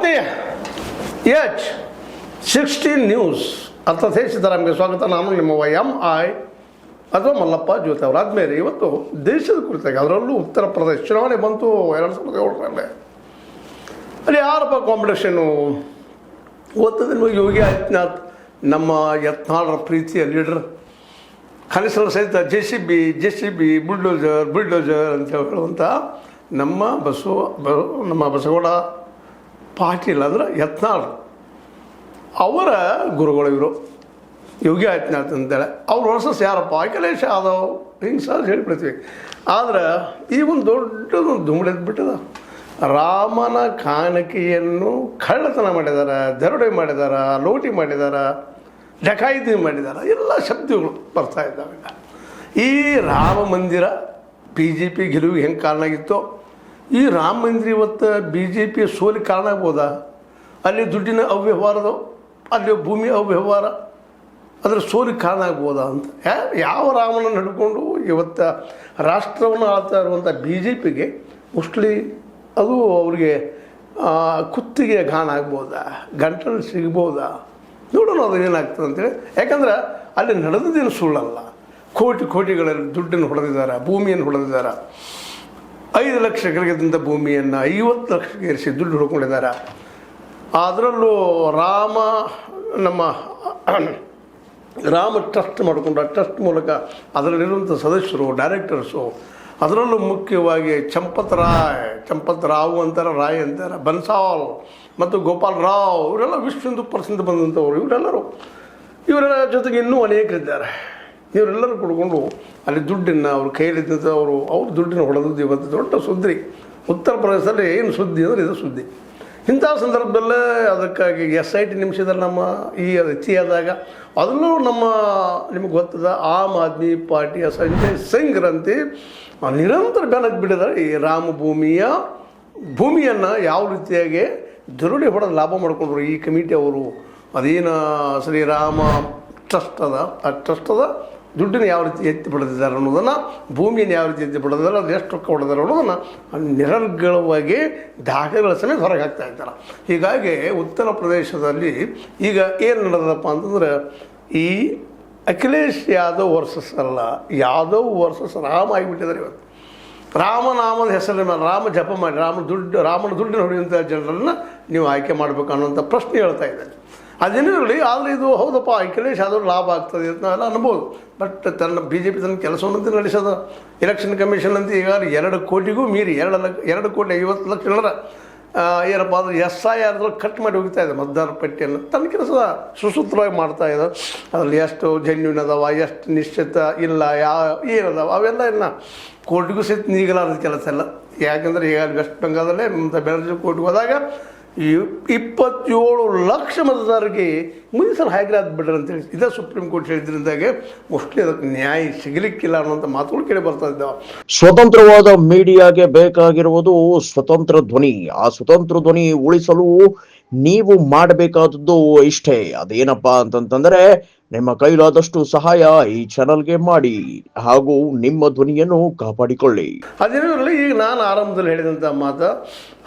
ಆತ್ಮೀಯ H16 news ಅರ್ಥಾತ್ ಸಿದ್ದರಾಮಯ್ಯ ಸ್ವಾಗತ. ನಾನು ನಿಮ್ಮ MI ಅಥವಾ ಮಲ್ಲಪ್ಪ ಜ್ಯೋತಿ ಅವರು. ಆದಮೇಲೆ ಇವತ್ತು ದೇಶದ ಕುರಿತಾಗಿ, ಅದರಲ್ಲೂ ಉತ್ತರ ಪ್ರದೇಶ ಚುನಾವಣೆ ಬಂತು 2007ರಲ್ಲಿ. ಅಲ್ಲಿ ಯಾರಪ್ಪ ಕಾಂಪಿಟೇಷನು ಓದ್ತದೆ ನಿಮಗೆ? ಯೋಗಿ ಆದಿತ್ಯನಾಥ್, ನಮ್ಮ ಯತ್ನಾಳರ ಪ್ರೀತಿಯ ಲೀಡರ್, ಕನಿಷ್ಠರ ಸಹಿತ ಜೆ.ಸಿ.ಬಿ ಬುಲ್ಡೋಜರ್ ಅಂತ ಹೇಳುವಂಥ ನಮ್ಮ ಬಸವಗೌಡ ಪಾಟೀಲ್ ಅಂದ್ರೆ ಯತ್ನಾಳ್ ಅವರ ಗುರುಗಳು ಇವರು ಯೋಗಿ ಆದಿತ್ಯನಾಥ್ ಅಂತೇಳಿ. ಅವ್ರ ವರ್ಸಸ್ ಯಾರಪ್ಪ? ಅಖಿಲೇಶ್ ಯಾದವ್, ಹಿಂಗೆ ಸಹ ಹೇಳಿಬಿಡ್ತೀವಿ. ಆದ್ರೆ ಈ ಒಂದು ದೊಡ್ಡದು ದುಮ್ಮಿಡಿದ್ಬಿಟ್ಟದ. ರಾಮನ ಕಾಣಿಕೆಯನ್ನು ಕಳ್ಳತನ ಮಾಡಿದ್ದಾರೆ, ದರೋಡೆ ಮಾಡಿದ್ದಾರೆ, ಲೂಟಿ ಮಾಡಿದ್ದಾರೆ, ಡಕಾಯಿತಿ ಮಾಡಿದ್ದಾರೆ, ಎಲ್ಲ ಶಬ್ದಗಳು ಬರ್ತಾ ಇದ್ದಾವೆ. ಈ ರಾಮ ಮಂದಿರ BJP ಗೆಲುವಿಗೆ ಹೆಂಗೆ ಕಾರಣ ಆಗಿತ್ತೋ, ಈ ರಾಮ ಮಂದಿರ ಇವತ್ತು BJP ಸೋಲಿಗೆ ಕಾರಣ ಆಗ್ಬೋದಾ? ಅಲ್ಲಿ ದುಡ್ಡಿನ ಅವ್ಯವಹಾರದ, ಅಲ್ಲಿ ಭೂಮಿ ಅವ್ಯವಹಾರ, ಅದರ ಸೋಲಿಗೆ ಕಾರಣ ಆಗ್ಬೋದಾ ಅಂತ. ಯಾವ ರಾಮನನ್ನು ಹಿಡ್ಕೊಂಡು ಇವತ್ತು ರಾಷ್ಟ್ರವನ್ನು ಆಳ್ತಾ ಇರುವಂಥ BJPಗೆ ಮೋಸ್ಟ್ಲಿ ಅದು ಅವ್ರಿಗೆ ಕುತ್ತಿಗೆ ಗಾಣ ಆಗ್ಬೋದಾ, ಗಂಟಲು ಸಿಗ್ಬೋದಾ? ನೋಡೋಣ ಅದು ಏನಾಗ್ತದೆ ಅಂತೇಳಿ. ಯಾಕಂದ್ರೆ ಅಲ್ಲಿ ನಡೆದಿದ್ದೇನು ಸುಳ್ಳಲ್ಲ. ಕೋಟಿಗಳಲ್ಲಿ ದುಡ್ಡನ್ನು ಹೊಡೆದಿದ್ದಾರೆ, ಭೂಮಿಯನ್ನು ಹೊಡೆದಿದ್ದಾರೆ. 5 ಲಕ್ಷ ಎಕರೆಗಿಂತ ಭೂಮಿಯನ್ನು 50 ಲಕ್ಷಕ್ಕೆ ಏರಿಸಿ ದುಡ್ಡು ಹುಡ್ಕೊಂಡಿದ್ದಾರೆ. ಅದರಲ್ಲೂ ರಾಮ ಟ್ರಸ್ಟ್ ಮಾಡಿಕೊಂಡು, ಆ ಟ್ರಸ್ಟ್ ಮೂಲಕ ಅದರಲ್ಲಿರುವಂಥ ಸದಸ್ಯರು, ಡೈರೆಕ್ಟರ್ಸು, ಅದರಲ್ಲೂ ಮುಖ್ಯವಾಗಿ ಚಂಪತ್ ರಾವ್ ಅಂತಾರೆ, ರಾಯ್ ಅಂತಾರೆ, ಬನ್ಸಾಲ್ ಮತ್ತು ಗೋಪಾಲ್ ರಾವ್, ಇವರೆಲ್ಲ ವಿಶ್ವ ಹಿಂದೂ ಪರಿಷತ್ ಬಂದಂಥವ್ರು. ಇವರೆಲ್ಲ ಜೊತೆಗೆ ಇನ್ನೂ ಅನೇಕರಿದ್ದಾರೆ. ಇವರೆಲ್ಲರೂ ಕುಡ್ಕೊಂಡು ಅಲ್ಲಿ ದುಡ್ಡನ್ನು ಅವ್ರ ಕೈಯಲ್ಲಿದ್ದಂಥ ಅವ್ರ ದುಡ್ಡನ್ನು ಹೊಡೆದದ್ದು ಇವತ್ತು ದೊಡ್ಡ ಸುದ್ದಿ. ಉತ್ತರ ಪ್ರದೇಶದಲ್ಲಿ ಏನು ಸುದ್ದಿ ಅಂದರೆ ಇದು ಸುದ್ದಿ. ಇಂಥ ಸಂದರ್ಭದಲ್ಲೇ ಅದಕ್ಕಾಗಿ SIT ನಿಮಿಷದಲ್ಲಿ ನಮ್ಮ ಈ ಹೆಚ್ಚಿಯಾದಾಗ ಅದರಲ್ಲೂ ನಿಮಗೆ ಗೊತ್ತದ ಆಮ್ ಆದ್ಮಿ ಪಾರ್ಟಿಯ ಸಂಜಯ್ ಸಿಂಗ್ರಂತೆ ನಿರಂತರ ಬೆನ್ನಕ್ಕೆ ಬಿಟ್ಟಿದ್ದಾರೆ. ಈ ಭೂಮಿಯನ್ನು ಯಾವ ರೀತಿಯಾಗಿ ದರೋಡೆ ಹೊಡೆದು ಲಾಭ ಮಾಡಿಕೊಂಡ್ರು ಈ ಕಮಿಟಿ ಅವರು. ಅದೇನು ಶ್ರೀರಾಮ ಟ್ರಸ್ಟ್ ಅದ, ಆ ಟ್ರಸ್ಟ್ ಅದ ದುಡ್ಡನ್ನು ಯಾವ ರೀತಿ ಎತ್ತಿ ಪಡೆದಿದ್ದಾರೆ ಅನ್ನೋದನ್ನು, ಭೂಮಿಯನ್ನು ಯಾವ ರೀತಿ ಎತ್ತಿ ಪಡೆದಿದ್ದಾರೆ, ಅದು ಎಷ್ಟು ರೊಕ್ಕ ಹೊಡೆದಾರೆ ಅನ್ನೋದನ್ನು ನಿರರ್ಗಳವಾಗಿ ದಾಖಲೆಗಳ ಸಮೇತ ಹೊರಗೆ ಹಾಕ್ತಾ ಇದ್ದಾರೆ. ಹೀಗಾಗಿ ಉತ್ತರ ಪ್ರದೇಶದಲ್ಲಿ ಈಗ ಏನು ನಡೆದಪ್ಪ ಅಂತಂದ್ರೆ, ಈ ಅಖಿಲೇಶ್ ಯಾದವ್ ವರ್ಸಸ್ ಅಲ್ಲ, ಯಾದವ್ ವರ್ಸಸ್ ರಾಮ ಆಗಿಬಿಟ್ಟಿದ್ದಾರೆ ಇವತ್ತು. ರಾಮನಾಮದ ಹೆಸರಿನ ಮೇಲೆ ರಾಮ ಜಪ ಮಾಡಿ ರಾಮನ ದುಡ್ಡಿನ ಹೊಡೆಯುವಂಥ ಜನರನ್ನು ನೀವು ಆಯ್ಕೆ ಮಾಡಬೇಕು ಅನ್ನೋಂಥ ಪ್ರಶ್ನೆ ಹೇಳ್ತಾ ಇದ್ದಾರೆ. ಅದೇನಿರಲಿ, ಆದರೆ ಇದು ಹೌದಪ್ಪ ಅಖಿಲೇಶ್ ಯಾದವ್ ಲಾಭ ಆಗ್ತದೆ ಅಂತ ನಾವೆಲ್ಲ ಅನ್ಬೋದು. ಬಟ್ BJP ತನ್ನ ಕೆಲಸವನ್ನಂತೆ ನಡೆಸೋದು. ಎಲೆಕ್ಷನ್ ಕಮಿಷನ್ ಅಂತ ಈಗ 2 ಕೋಟಿಗೂ ಮೀರಿ 2 ಕೋಟಿ 50 ಲಕ್ಷ ಜನರ ಏನಪ್ಪ ಅಂದರೆ SIR ಕಟ್ ಮಾಡಿ ಹೋಗ್ತಾ ಇದೆ ಮತದಾರರ ಪಟ್ಟಿಯನ್ನು. ತನ್ನ ಕೆಲಸ ಸುಸೂತ್ರವಾಗಿ ಮಾಡ್ತಾ ಇದೆ. ಅದರಲ್ಲಿ ಎಷ್ಟು ಜೆನ್ಯೂನ್ ಅದಾವ, ಎಷ್ಟು ನಿಶ್ಚಿತ ಇಲ್ಲ, ಏನದಾವ ಅವೆಲ್ಲ ಇನ್ನು ಕೋರ್ಟಿಗೂ ಸಹಿತ ನೀಗಲಾರದ ಕೆಲಸ ಇಲ್ಲ. ಯಾಕೆಂದರೆ ಈಗ ವೆಸ್ಟ್ ಬೆಂಗಾಲಲ್ಲೇ ಮಮತಾ ಬ್ಯಾನರ್ಜಿ ಕೋರ್ಟ್ಗೆ ಹೋದಾಗ 27 ಲಕ್ಷ ಮತದಾರರಿಗೆ ಮುಂದಿನ ಸಲ ಹೈಗ್ರಾದ್ ಬಿಡ್ರಿ ಅಂತೇಳಿ ಇದೇ ಸುಪ್ರೀಂ ಕೋರ್ಟ್ ಹೇಳಿದ್ರಿಂದಾಗೆ ಮೋಸ್ಟ್ಲಿ ಅದಕ್ಕೆ ನ್ಯಾಯ ಸಿಗಲಿಕ್ಕಿಲ್ಲ ಅನ್ನೋಂಥ ಮಾತುಗಳು ಕೇಳಿ ಬರ್ತಾ ಇದ್ದಾವೆ. ಸ್ವತಂತ್ರವಾದ ಮೀಡಿಯಾಗೆ ಬೇಕಾಗಿರುವುದು ಸ್ವತಂತ್ರ ಧ್ವನಿ. ಆ ಸ್ವತಂತ್ರ ಧ್ವನಿ ಉಳಿಸಲು ನೀವು ಮಾಡಬೇಕಾದದ್ದು ಇಷ್ಟೇ. ಅದೇನಪ್ಪಾ ಅಂತಂತಂದ್ರೆ, ನಿಮ್ಮ ಕೈಲಾದಷ್ಟು ಸಹಾಯ ಈ ಚಾನಲ್ಗೆ ಮಾಡಿ ಹಾಗೂ ನಿಮ್ಮ ಧ್ವನಿಯನ್ನು ಕಾಪಾಡಿಕೊಳ್ಳಿ. ಅದೇನಿರಲಿ, ಈಗ ನಾನು ಆರಂಭದಲ್ಲಿ ಹೇಳಿದಂಥ ಮಾತು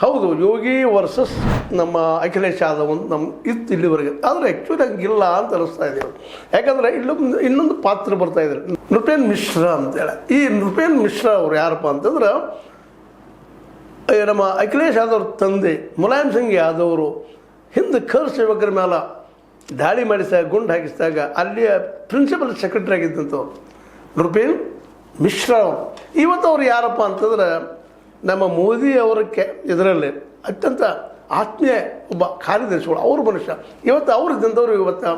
ಹೌದು, ಯೋಗಿ ವರ್ಸಸ್ ನಮ್ಮ ಅಖಿಲೇಶ್ ಯಾದವ್ ಅಂತ ಇತ್ತು ಇಲ್ಲಿವರೆಗೆ. ಆದರೆ ಆ್ಯಕ್ಚುಲಿ ಹಂಗಿಲ್ಲ ಅಂತ ಅನಿಸ್ತಾ ಇದ್ದೀವಿ. ಯಾಕಂದರೆ ಇನ್ನೊಂದು ಪಾತ್ರ ಬರ್ತಾ ಇದ್ದಾರೆ, ನೃಪೇನ್ ಮಿಶ್ರಾ ಅಂತೇಳಿ. ಈ ನೃಪೇನ್ ಮಿಶ್ರಾ ಅವ್ರು ಯಾರಪ್ಪ ಅಂತಂದ್ರೆ, ನಮ್ಮ ಅಖಿಲೇಶ್ ಯಾದವ್ ತಂದೆ ಮುಲಾಯಂ ಸಿಂಗ್ ಯಾದವ್ ಅವರು ಹಿಂದೆ ಖರ್ ಸೇವಕರ ಮೇಲೆ ದಾಳಿ ಮಾಡಿಸಿದಾಗ, ಗುಂಡು ಹಾಕಿಸಿದಾಗ ಅಲ್ಲಿಯ ಪ್ರಿನ್ಸಿಪಲ್ ಸೆಕ್ರೆಟರಿ ಆಗಿದ್ದಂಥವ್ರು ನೃಪೇನ್ ಮಿಶ್ರಾ ಅವರು. ಇವತ್ತು ಅವ್ರು ಯಾರಪ್ಪ ಅಂತಂದ್ರೆ, ನಮ್ಮ ಮೋದಿ ಅವರ ಇದರಲ್ಲಿ ಅತ್ಯಂತ ಆತ್ಮೀಯ ಒಬ್ಬ ಕಾರ್ಯದರ್ಶಿಗಳು, ಅವರು ಮನುಷ್ಯ. ಇವತ್ತು ಅವ್ರು ಇದ್ದಂಥವ್ರು ಇವತ್ತು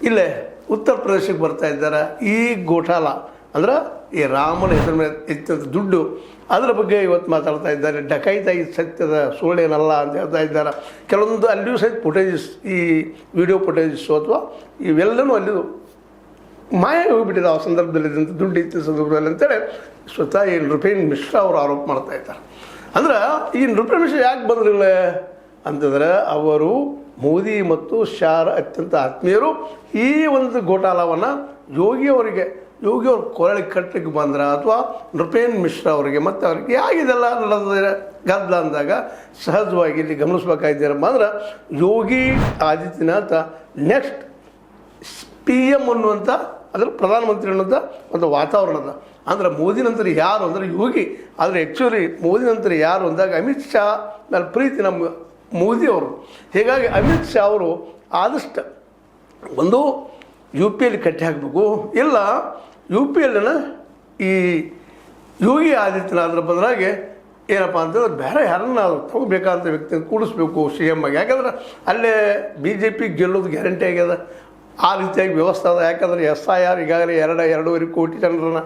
ಇಲ್ಲೇ ಉತ್ತರ ಪ್ರದೇಶಕ್ಕೆ ಬರ್ತಾ ಇದ್ದಾರೆ. ಈ ಗೋಠಾಲ ಅಂದ್ರೆ ಈ ರಾಮನ ಹೆಸರು ಮೇಲೆ ಇತ್ತಂಥ ದುಡ್ಡು, ಅದರ ಬಗ್ಗೆ ಇವತ್ತು ಮಾತಾಡ್ತಾ ಇದ್ದಾರೆ. ಡಕಾಯಿತಾಗಿ ಸತ್ಯದ ಸುಳ್ಳೇನಲ್ಲ ಅಂತ ಹೇಳ್ತಾ ಇದ್ದಾರೆ. ಕೆಲವೊಂದು ಅಲ್ಲಿಯೂ ಸಹಿತ ಫುಟೇಜಸ್, ಈ ವಿಡಿಯೋ ಫುಟೇಜಸ್ಸು ಅಥವಾ ಇವೆಲ್ಲವೂ ಅಲ್ಲಿಯೂ ಮಾಯ ಹೋಗಿಬಿಟ್ಟಿದೆ. ಆ ಸಂದರ್ಭದಲ್ಲಿ ಇದ್ದಂಥ ದುಡ್ಡು ಇತ್ತಿನ ಸಂದರ್ಭದಲ್ಲಿ ಅಂತೇಳಿ ಸ್ವತಃ ಈ ನೃಪೇನ್ ಮಿಶ್ರಾ ಅವರು ಆರೋಪ ಮಾಡ್ತಾ ಇದ್ದಾರೆ. ಅಂದ್ರೆ ಈ ನೃಪೇನ್ ಮಿಶ್ರಾ ಯಾಕೆ ಬಂದ್ರಿಲ್ಲ ಅಂತಂದ್ರೆ, ಅವರು ಮೋದಿ ಮತ್ತು ಶಾರ ಅತ್ಯಂತ ಆತ್ಮೀಯರು. ಈ ಒಂದು ಗೋಟಾಲವನ್ನು ಯೋಗಿಯವ್ರ ಕೊರಳಿಗೆ ಕಟ್ಟಲಿಕ್ಕೆ ಬಂದ್ರೆ, ಅಥವಾ ನೃಪೇನ್ ಮಿಶ್ರಾ ಅವರಿಗೆ ಮತ್ತು ಅವ್ರಿಗೆ ಯಾಗಿದೆಲ್ಲ ನಡೆದಿದೆ ಗದ್ದಲ ಅಂದಾಗ ಸಹಜವಾಗಿ ಇಲ್ಲಿ ಗಮನಿಸ್ಬೇಕಾಗಿದ್ದೀರಪ್ಪ ಅಂದ್ರೆ ಯೋಗಿ ಆದಿತ್ಯನಾಥ ನೆಕ್ಸ್ಟ್ PM ಅನ್ನುವಂಥ ಅದರ ಪ್ರಧಾನಮಂತ್ರಿ ಅನ್ನೋಂಥ ಒಂದು ವಾತಾವರಣದ ಅಂದ್ರೆ ಮೋದಿ ನಂತರ ಯಾರು ಅಂದರೆ ಯೋಗಿ. ಆದರೆ ಆ್ಯಕ್ಚುಲಿ ಮೋದಿ ನಂತರ ಯಾರು ಅಂದಾಗ ಅಮಿತ್ ಶಾ ಮೇಲೆ ಪ್ರೀತಿ ನಮ್ಮ ಮೋದಿಯವರು. ಹೀಗಾಗಿ ಅಮಿತ್ ಶಾ ಅವರು ಆದಷ್ಟು ಒಂದು UPಯಲ್ಲಿ ಕಟ್ಟಿ ಹಾಕಬೇಕು, ಇಲ್ಲ UPಯಲ್ಲಿನ ಈ ಯೋಗಿ ಆದಿತ್ಯನಾಥರ ಬದಲಾಗಿ ಏನಪ್ಪ ಅಂತಂದ್ರೆ ಬೇರೆ ಯಾರನ್ನ ತಗೋಬೇಕಾದಂಥ ವ್ಯಕ್ತಿ ಕೂಡಿಸ್ಬೇಕು CM ಆಗಿ. ಯಾಕಂದ್ರೆ ಅಲ್ಲೇ BJP ಗೆಲ್ಲೋದು ಗ್ಯಾರಂಟಿ ಆಗ್ಯದ. ಆ ರೀತಿಯಾಗಿ ವ್ಯವಸ್ಥೆ ಅದ. ಯಾಕಂದರೆ SIR ಈಗಾಗಲೇ 2.5 ಕೋಟಿ ಜನರನ್ನು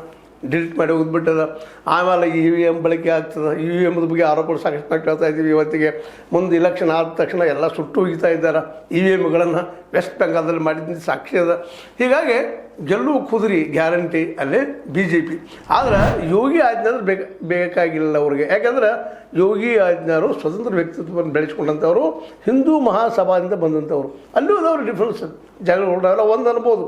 ಡಿಲೀಟ್ ಮಾಡಿ ಹೋಗ್ಬಿಟ್ಟದ. ಆಮೇಲೆ EVM ಬಳಕೆ ಆಗ್ತದೆ. EVMದ ಬಗ್ಗೆ ಆರೋಪಗಳು ಸಾಕಷ್ಟು ಕೇಳ್ತಾ ಇದ್ದೀವಿ. ಇವತ್ತಿಗೆ ಮುಂದೆ ಇಲೆಕ್ಷನ್ ಆದ ತಕ್ಷಣ ಎಲ್ಲ ಸುಟ್ಟು ಹೋಗಿತಾ ಇದ್ದಾರೆ EVMಗಳನ್ನು. ವೆಸ್ಟ್ ಬೆಂಗಾಲ್ದಲ್ಲಿ ಮಾಡಿದ್ದು ಸಾಕ್ಷಿ ಅದ. ಹೀಗಾಗಿ ಗೆಲ್ಲುವ ಕುದುರಿ ಗ್ಯಾರಂಟಿ ಅಲ್ಲೇ BJP. ಆದ್ರೆ ಯೋಗಿ ಆದಿತ್ಯನಾಥ್ ಬೇಕಾಗಿಲ್ಲ ಅವ್ರಿಗೆ. ಯಾಕಂದ್ರೆ ಯೋಗಿ ಆದಿತ್ಯನಾಥರು ಸ್ವತಂತ್ರ ವ್ಯಕ್ತಿತ್ವವನ್ನು ಬೆಳೆಸ್ಕೊಂಡಂಥವ್ರು, ಹಿಂದೂ ಮಹಾಸಭಾದಿಂದ ಬಂದಂಥವ್ರು. ಅಲ್ಲೂ ಅದಾವ್ರು ಡಿಫ್ರೆನ್ಸ್ ಜಗಳ ಹೊರಡಲ್ಲ. ಒಂದು ಅನ್ಬೋದು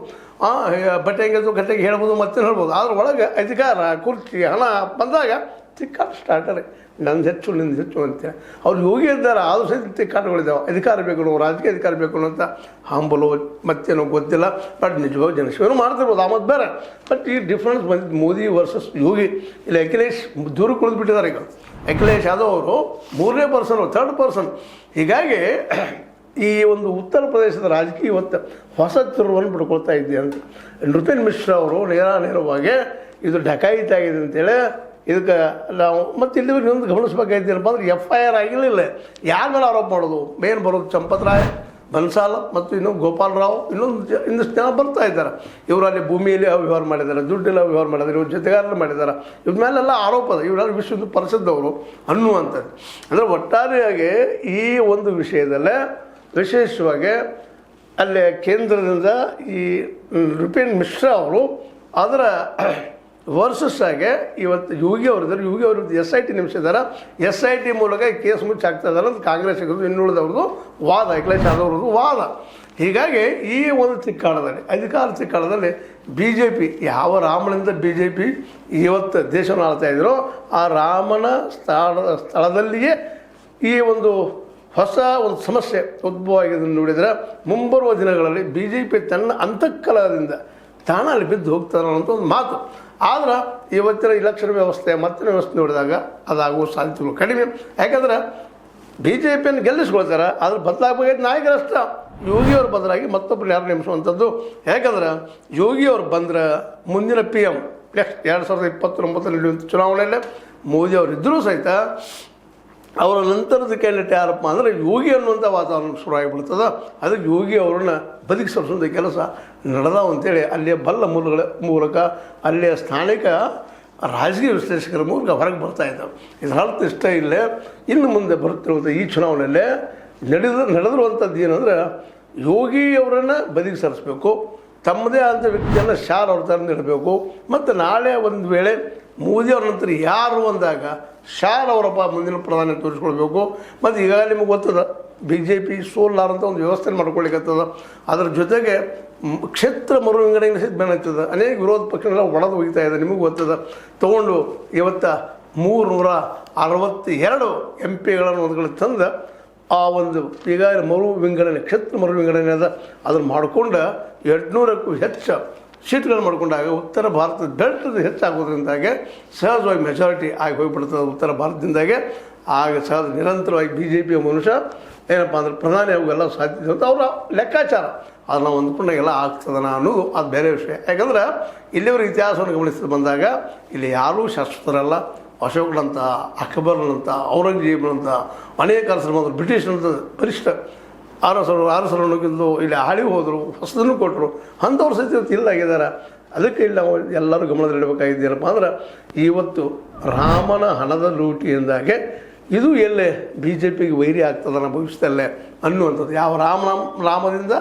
ಬಟ್ಟೆ ಹೆಂಗೆ ಗಟ್ಟೆಗೆ ಹೇಳ್ಬೋದು, ಮತ್ತೆ ಹೇಳ್ಬೋದು. ಆದ್ರೆ ಒಳಗೆ ಅಧಿಕಾರ ಕುರ್ಚಿ ಹಣ ಬಂದಾಗ ತಿಕ್ಕಾಟ ಸ್ಟಾರ್ಟರೇ. ನಂದು ಹೆಚ್ಚು ನಿಂದು ಹೆಚ್ಚು ಅಂತೇಳಿ ಅವ್ರು ಯೋಗಿ ಇದ್ದಾರೆ. ಆದರೂ ಸಹಿತ ತಿಕ್ಕಾಟಗಳಿದ್ದಾವೆ. ಅಧಿಕಾರ ಬೇಕು, ನಾವು ರಾಜಕೀಯ ಅಧಿಕಾರ ಬೇಕು ಅನ್ನೋಂಥ ಹಂಬಲು ಮತ್ತೇನೋ ಗೊತ್ತಿಲ್ಲ. ಬಟ್ ನಿಜವಾಗಿ ಜನಸೇವೆ ಮಾಡ್ತಿರ್ಬೋದು, ಆಮದು ಬೇರೆ. ಬಟ್ ಈ ಡಿಫ್ರೆನ್ಸ್ ಬಂದಿದ್ದು ಮೋದಿ ವರ್ಸಸ್ ಯೋಗಿ. ಇಲ್ಲಿ ಅಖಿಲೇಶ್ ದೂರ ಕುಳಿದುಬಿಟ್ಟಿದ್ದಾರೆ. ಈಗ ಅಖಿಲೇಶ್ ಯಾದವ್ ಅವರು 3ನೇ ಪರ್ಸನ್, 3rd ಪರ್ಸನ್. ಹೀಗಾಗಿ ಈ ಒಂದು ಉತ್ತರ ಪ್ರದೇಶದ ರಾಜಕೀಯ ಇವತ್ತು ಹೊಸ ತಿರುವನ್ನು ಬಿಡ್ಕೊಳ್ತಾ ಇದ್ದೆ ಅಂತ ನೃಪೇನ್ ಮಿಶ್ರಾ ಅವರು ನೇರವಾಗಿ ಇದು ಡಕಾಯಿತಾಗಿದೆ ಅಂತೇಳಿ ಇದಕ್ಕೆ ನಾವು ಮತ್ತೆ ಇಲ್ಲಿವರೆಗೆ ಇನ್ನೊಂದು ಗಮನಿಸ್ಬೇಕಾಗಿದ್ದೇನಪ್ಪ ಅಂದ್ರೆ FIR ಆಗಿರಲಿಲ್ಲ. ಯಾರ ಮೇಲೆ ಆರೋಪ ಮಾಡೋದು? ಮೇನ್ ಬರೋದು ಚಂಪತ್ ರಾಯ್, ಬನ್ಸಾಲ್ ಮತ್ತು ಇನ್ನೊಂದು ಗೋಪಾಲ್ ರಾವ್, ಇನ್ನೊಂದಿಷ್ಟು ಜನ ಬರ್ತಾ ಇದ್ದಾರೆ. ಇವರು ಅಲ್ಲಿ ಭೂಮಿಯಲ್ಲಿ ವ್ಯವಹಾರ ಮಾಡಿದ್ದಾರೆ, ದುಡ್ಡೆಲ್ಲ ವ್ಯವಹಾರ ಮಾಡಿದ್ದಾರೆ, ಇವ್ರ ಜೊತೆಗಾರರು ಮಾಡಿದ್ದಾರೆ. ಇವ್ರ ಮೇಲೆಲ್ಲ ಆರೋಪ ಅದ. ಇವರೆಲ್ಲ ವಿಶ್ವ ಪರಿಷದವರು ಅನ್ನುವಂಥದ್ದು. ಅಂದರೆ ಒಟ್ಟಾರೆಯಾಗಿ ಈ ಒಂದು ವಿಷಯದಲ್ಲೇ ವಿಶೇಷವಾಗಿ ಅಲ್ಲೇ ಕೇಂದ್ರದಿಂದ ಈ ನೃಪೇನ್ ಮಿಶ್ರಾ ಅವರು ಅದರ ವರ್ಸಸ್ ಆಗಿ ಇವತ್ತು ಯೋಗಿ ಅವರಿದ್ದಾರೆ. ಯೋಗಿ ಅವರು SIT ನೇಮಿಸಿದ್ದಾರೆ. SIT ಮೂಲಕ ಈ ಕೇಸ್ ಮುಚ್ಚಾಗ್ತಾ ಇದ್ದಾರೆ ಅಂತ ಕಾಂಗ್ರೆಸ್ ಇನ್ನುಳಿದವ್ರದ್ದು ವಾದ, ಅಖಿಲೇಶ್ ಯಾದವ್ರದ್ದು ವಾದ. ಹೀಗಾಗಿ ಈ ಒಂದು ತಿಕ್ಕಾಟದಲ್ಲಿ, ಅಧಿಕಾರ ತಿಕ್ಕಾಟದಲ್ಲಿ BJP ಯಾವ ರಾಮನಿಂದ BJP ಇವತ್ತು ದೇಶವನ್ನು ಆಳ್ತಾ ಇದ್ರು, ಆ ರಾಮನ ಸ್ಥಳದಲ್ಲಿಯೇ ಈ ಒಂದು ಹೊಸ ಒಂದು ಸಮಸ್ಯೆ ಉದ್ಭವ ಆಗಿದ್ದನ್ನು ನೋಡಿದರೆ ಮುಂಬರುವ ದಿನಗಳಲ್ಲಿ BJP ತನ್ನ ಅಂತಃಕಲದಿಂದ ತಾಣ ಅಲ್ಲಿ ಬಿದ್ದು ಹೋಗ್ತಾರೆ ಅನ್ನೋಂಥ ಒಂದು ಮಾತು. ಆದ್ರೆ ಇವತ್ತಿನ ಇಲೆಕ್ಷನ್ ವ್ಯವಸ್ಥೆ ಮತ್ತಿನ ವ್ಯವಸ್ಥೆ ನೋಡಿದಾಗ ಅದಾಗುವ ಸಾಧ್ಯತೆಗಳು ಕಡಿಮೆ. ಯಾಕಂದ್ರೆ BJPಯನ್ನು ಗೆಲ್ಲಿಸ್ಕೊಳ್ತಾರೆ, ಅದ್ರ ಬದಲಾಗಬೇಕಾದ ನಾಯಕರಷ್ಟ. ಯೋಗಿಯವ್ರ ಬದಲಾಗಿ ಮತ್ತೊಬ್ಬರು ಯಾರು ನೇಮಿಸುವಂಥದ್ದು. ಯಾಕಂದ್ರೆ ಯೋಗಿಯವ್ರು ಬಂದ್ರೆ ಮುಂದಿನ PM ನೆಕ್ಸ್ಟ್ 2029 ನಡೆಯುವಂಥ ಚುನಾವಣೆಯಲ್ಲೇ ಮೋದಿ ಅವರು ಇದ್ದರೂ ಸಹಿತ ಅವರ ನಂತರದ ಕ್ಯಾಂಡಿಡೇಟ್ ಯಾರಪ್ಪ ಅಂದರೆ ಯೋಗಿ ಅನ್ನುವಂಥ ವಾತಾವರಣ ಶುರುವಾಗಿಬಿಡ್ತದೆ. ಅದಕ್ಕೆ ಯೋಗಿ ಅವ್ರನ್ನ ಬದುಕಿಸೋಂಥ ಕೆಲಸ ನಡೆದಾವ ಅಂತೇಳಿ ಅಲ್ಲಿಯ ಬಲ್ಲ ಮೂಲಕ ಅಲ್ಲಿಯ ಸ್ಥಾನಿಕ ರಾಜಕೀಯ ವಿಶ್ಲೇಷಕರ ಮೂಲಕ ಹೊರಗೆ ಬರ್ತಾ ಇದ್ದಾವೆ. ಇದರ ಅರ್ಥ ಇಷ್ಟ ಇಲ್ಲೇ ಇನ್ನು ಮುಂದೆ ಬರುತ್ತಿರುವಂಥ ಈ ಚುನಾವಣೆಯಲ್ಲೇ ನಡೆದಿರುವಂಥದ್ದು ಏನಂದ್ರೆ ಯೋಗಿ ಅವರನ್ನು ಬದಿಗೆ ಸರಿಸಬೇಕು, ತಮ್ಮದೇ ಆದಂಥ ವ್ಯಕ್ತಿಯನ್ನು ಶಾರ್ ಅವ್ರ ಥರ ಇಡಬೇಕು. ಮತ್ತು ನಾಳೆ ಒಂದು ವೇಳೆ ಮೋದಿ ಅವ್ರ ನಂತರ ಯಾರು ಅಂದಾಗ ಶಾರ್ ಅವರಪ್ಪ ಮುಂದಿನ ಪ್ರಧಾನಿ ತೋರಿಸ್ಕೊಳ್ಬೇಕು. ಮತ್ತು ಈಗಾಗಲೇ ನಿಮಗೆ ಗೊತ್ತದ BJP ಸೋಲಾರಂಥ ಒಂದು ವ್ಯವಸ್ಥೆ ಮಾಡ್ಕೊಳ್ಳಿಕ್ಕತ್ತದ. ಅದರ ಜೊತೆಗೆ ಕ್ಷೇತ್ರ ಮರು ವಿಂಗಡಣೆ ಬೆನ್ನತ್ತದ. ಅನೇಕ ವಿರೋಧ ಪಕ್ಷಗಳೆಲ್ಲ ಒಡೆದು ಹೋಗ್ತಾ ಇದೆ. ನಿಮಗೂ ಗೊತ್ತದ. ತೊಗೊಂಡು ಇವತ್ತು 362 MP ಒಂದು ಕಡೆ ತಂದು ಆ ಒಂದು ಈಗಾಗಲೇ ಮರು ವಿಂಗಡಣೆ, ಕ್ಷೇತ್ರ ಮರು ವಿಂಗಡಣೆ ಅದ, ಅದನ್ನು ಮಾಡಿಕೊಂಡು 800ಕ್ಕೂ ಹೆಚ್ಚು ಸೀಟ್ಗಳನ್ನು ಮಾಡಿಕೊಂಡಾಗ ಉತ್ತರ ಭಾರತದ ಬೆಲ್ಟದು ಹೆಚ್ಚಾಗೋದ್ರಿಂದಾಗೆ ಸಹಜವಾಗಿ ಮೆಜಾರಿಟಿ ಆಗಿ ಹೋಗಿಬಿಡ್ತದೆ ಉತ್ತರ ಭಾರತದಿಂದಾಗೆ. ಆಗ ಸಹಜ ನಿರಂತರವಾಗಿ BJP ಮನುಷ್ಯ ಏನಪ್ಪ ಅಂದ್ರೆ ಪ್ರಧಾನಿ ಅವೆಲ್ಲ ಸಾಧ್ಯತೆ ಅಂತ ಅವರ ಲೆಕ್ಕಾಚಾರ. ಅದನ್ನು ಹೊಂದ್ಕೊಂಡಾಗೆಲ್ಲ ಆಗ್ತದನ ಅನ್ನೋದು ಅದು ಬೇರೆ ವಿಷಯ. ಯಾಕಂದ್ರೆ ಇಲ್ಲಿವರ ಇತಿಹಾಸವನ್ನು ಗಮನಿಸಿ ಬಂದಾಗ ಇಲ್ಲಿ ಯಾರೂ ಶಾಶ್ವತರಲ್ಲ. ಅಶೋಕನಂತ, ಅಕ್ಬರ್ನಂತ, ಔರಂಗಜೇಬನಂತ ಅನೇಕ ಅರಸರು ಬಂದರು. ಬ್ರಿಟಿಷ್ನಂತ ಬಲಿಷ್ಠ ಅರಸರನ್ನು ಇಲ್ಲಿ ಆಳಿ ಹೋದರು, ಹೊಸದನ್ನು ಕೊಟ್ಟರು. ಅಂಥವ್ರು ಸಹಿತ ಇಲ್ಲಾಗಿದ್ದಾರೆ. ಅದಕ್ಕೆ ಇಲ್ಲಿ ನಾವು ಎಲ್ಲರೂ ಗಮನದಲ್ಲಿಡಬೇಕಾಗಿದ್ದೇನಪ್ಪ ಅಂದ್ರೆ ಇವತ್ತು ರಾಮನ ಹಣದ ಲೂಟಿಯಿಂದಾಗೆ ಇದು ಎಲ್ಲೇ BJPಗೆ ವೈರಿ ಆಗ್ತದನ್ನ ಭವಿಷ್ಯದಲ್ಲೇ ಅನ್ನುವಂಥದ್ದು. ಯಾವ ರಾಮದಿಂದ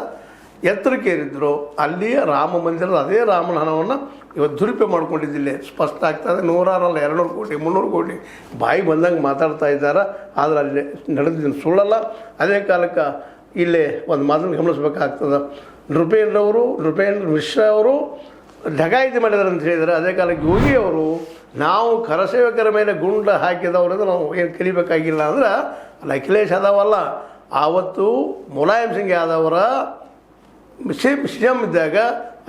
ಎತ್ತರಕ್ಕೇರಿದ್ರು ಅಲ್ಲಿಯೇ ರಾಮ ಮಂದಿರದ ಅದೇ ರಾಮನ ಹಣವನ್ನು ಇವತ್ತು ದುರುಪಯೋಗ ಮಾಡ್ಕೊಂಡಿದ್ದಿಲ್ಲ ಸ್ಪಷ್ಟ ಆಗ್ತದೆ. 100 ಅಲ್ಲ 200 ಕೋಟಿ 300 ಕೋಟಿ ಬಾಯಿ ಬಂದಂಗೆ ಮಾತಾಡ್ತಾ ಇದ್ದಾರೆ. ಆದರೆ ಅಲ್ಲಿ ನಡೆದಿದ್ದು ಸುಳ್ಳಲ್ಲ. ಅದೇ ಕಾಲಕ್ಕೆ ಇಲ್ಲೇ ಒಂದು ಮಾತನ್ನು ಗಮನಿಸಬೇಕಾಗ್ತದೆ. ನೃಪೇನ್ ಮಿಶ್ರಾ ಅವರು ಡಕಾಯಿತಿ ಮಾಡಿದ್ದಾರೆ ಅಂತ ಹೇಳಿದರೆ, ಅದೇ ಕಾಲಕ್ಕೆ ಯೋಗಿ ಅವರು ನಾವು ಕರಸೇವಕರ ಮೇಲೆ ಗುಂಡ ಹಾಕಿದವರಿಂದ ನಾವು ಏನು ಕಲಿಬೇಕಾಗಿಲ್ಲ ಅಂದ್ರೆ ಅಲ್ಲಿ ಅಖಿಲೇಶ್ ಯಾದವ್ ಆವತ್ತು ಮುಲಾಯಂ ಸಿಂಗ್ ಯಾದವರ ಸಿ ಎಂ ಇದ್ದಾಗ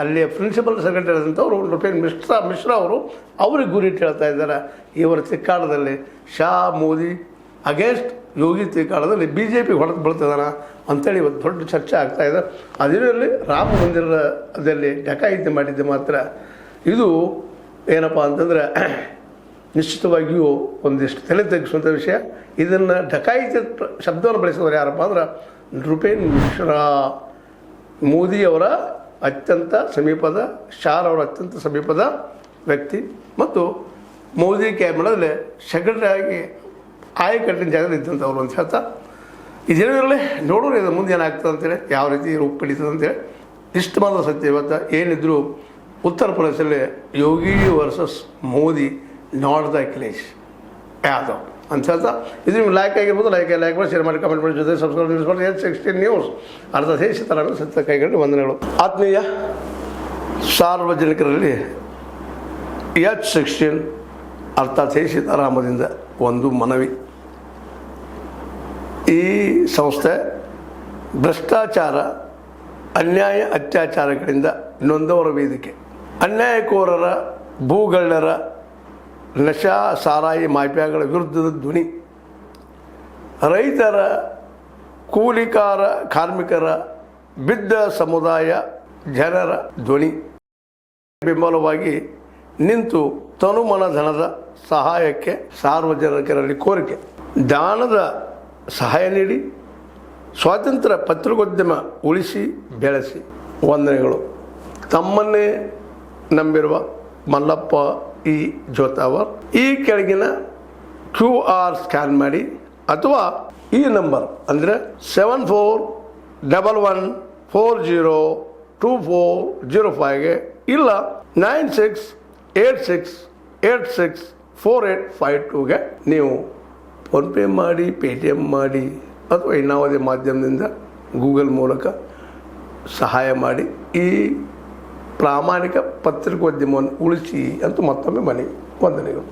ಅಲ್ಲಿ ಪ್ರಿನ್ಸಿಪಲ್ ಸೆಕ್ರೆಟರಿ ಆದಂಥವ್ರು ನೃಪೇನ್ ಮಿಶ್ರಾ ಅವರು ಅವ್ರಿಗೆ ಗುರಿಟ್ಟು ಹೇಳ್ತಾ ಇದ್ದಾರೆ, ಇವರ ತಿಕ್ಕಾಡದಲ್ಲಿ ಶಾ ಮೋದಿ ಅಗೇನ್ಸ್ಟ್ ಯೋಗಿ ತಿಕ್ಕಾಡದಲ್ಲಿ BJP ಹೊಡೆದು ಬೀಳ್ತಿದ್ದಾನೆ ಅಂತೇಳಿ ಇವತ್ತು ದೊಡ್ಡ ಚರ್ಚೆ ಆಗ್ತಾಯಿದೆ. ಅದರಲ್ಲಿ ರಾಮ ಮಂದಿರದಲ್ಲಿ ಡಕಾಯಿತಿ ಮಾಡಿದ್ದೆ ಮಾತ್ರ ಇದು ಏನಪ್ಪ ಅಂತಂದರೆ ನಿಶ್ಚಿತವಾಗಿಯೂ ಒಂದಿಷ್ಟು ತಲೆ ತೆಗೆಸುವಂಥ ವಿಷಯ. ಇದನ್ನು ಡಕಾಯಿತಿ ಶಬ್ದವನ್ನು ಬಳಸಿದವರು ಯಾರಪ್ಪ ಅಂದ್ರೆ ನೃಪೇನ್ ಮಿಶ್ರಾ, ಮೋದಿಯವರ ಅತ್ಯಂತ ಸಮೀಪದ, ಶಾರವರ ಅತ್ಯಂತ ಸಮೀಪದ ವ್ಯಕ್ತಿ ಮತ್ತು ಮೋದಿ ಕ್ಯಾಬಿನೆಟ್ನಲ್ಲಿ ಸೆಕ್ರೆಟರಿ ಆಗಿ ಆಯಕಟ್ಟಿನ ಜಾಗದಲ್ಲಿ ಇದ್ದಂಥವ್ರು ಅಂತ ಹೇಳ್ತಾ ಇದೇನಿರಲಿ ನೋಡೋರು ಇದು ಮುಂದೆ ಏನಾಗ್ತದೆ ಅಂತೇಳಿ, ಯಾವ ರೀತಿ ರೂಪ ಪಡೀತದೆ ಅಂತೇಳಿ. ಇಷ್ಟು ಮಾತ್ರ ಸತ್ಯ. ಇವತ್ತು ಏನಿದ್ರು ಉತ್ತರ ಪ್ರದೇಶದಲ್ಲಿ Yogi versus Modi, not the Akhilesh Yadav ಅಂತ ಹೇಳ್ತಾ ಇದು ನಿಮ್ಗೆ ಲೈಕ್ ಆಗಿರ್ಬೋದು. ಲೈಕ್ ಮಾಡಿ, ಶೇರ್ ಮಾಡಿ, ಕಮೆಂಟ್ ಮಾಡಿ, ಜೊತೆ ಸಬ್ಸ್ಕ್ರೈಬ್ ಮಾಡಿ. H16 ನ್ಯೂಸ್ ಅರ್ಧ ದೇಶ ತರಾನು ಸತ್ಯ ಕೈಗೊಂಡು ವಂದನೆಗಳು. ಆತ್ಮೀಯ ಸಾರ್ವಜನಿಕರಲ್ಲಿ H16 ಅರ್ಥಾತ್ ಹೇ ಸೀತಾರಾಮದಿಂದ ಒಂದು ಮನವಿ. ಈ ಸಂಸ್ಥೆ ಭ್ರಷ್ಟಾಚಾರ, ಅನ್ಯಾಯ, ಅತ್ಯಾಚಾರಗಳಿಂದ ನೊಂದವರ ವೇದಿಕೆ, ಅನ್ಯಾಯಕೋರರ, ಭೂಗಳ್ಳರ, ನಶಾ ಸಾರಾಯಿ ಮಾಫಿಯಾಗಳ ವಿರುದ್ಧದ ಧ್ವನಿ, ರೈತರ, ಕೂಲಿಕಾರ, ಕಾರ್ಮಿಕರ, ಬಿದ್ದ ಸಮುದಾಯ ಜನರ ಧ್ವನಿ ಬೆಂಬಲವಾಗಿ ನಿಂತು ತನುಮನ ಧನದ ಸಹಾಯಕ್ಕೆ ಸಾರ್ವಜನಿಕರಲ್ಲಿ ಕೋರಿಕೆ. ದಾನದ ಸಹಾಯ ನೀಡಿ ಸ್ವಾತಂತ್ರ್ಯ ಪತ್ರಿಕೋದ್ಯಮ ಉಳಿಸಿ ಬೆಳೆಸಿ. ವಂದನೆಗಳು. ತಮ್ಮನ್ನೇ ನಂಬಿರುವ ಮಲ್ಲಪ್ಪ ಇ ಜೋತಾವರ್. ಈ ಕೆಳಗಿನ QR ಸ್ಕ್ಯಾನ್ ಮಾಡಿ ಅಥವಾ ಈ ನಂಬರ್ ಅಂದರೆ 7411402405ಗೆ ಇಲ್ಲ 9686864852ಗೆ ನೀವು ಫೋನ್ಪೇ ಮಾಡಿ, ಪೇಟಿಎಮ್ ಮಾಡಿ ಅಥವಾ ಇನ್ನಾವುದೇ ಮಾಧ್ಯಮದಿಂದ ಗೂಗಲ್ ಮೂಲಕ ಸಹಾಯ ಮಾಡಿ ಈ ಪ್ರಾಮಾಣಿಕ ಪತ್ರಿಕೋದ್ಯಮವನ್ನು ಉಳಿಸಿ ಅಂತ ಮತ್ತೊಮ್ಮೆ ಮನವಿ. ವಂದನೆಗಳು.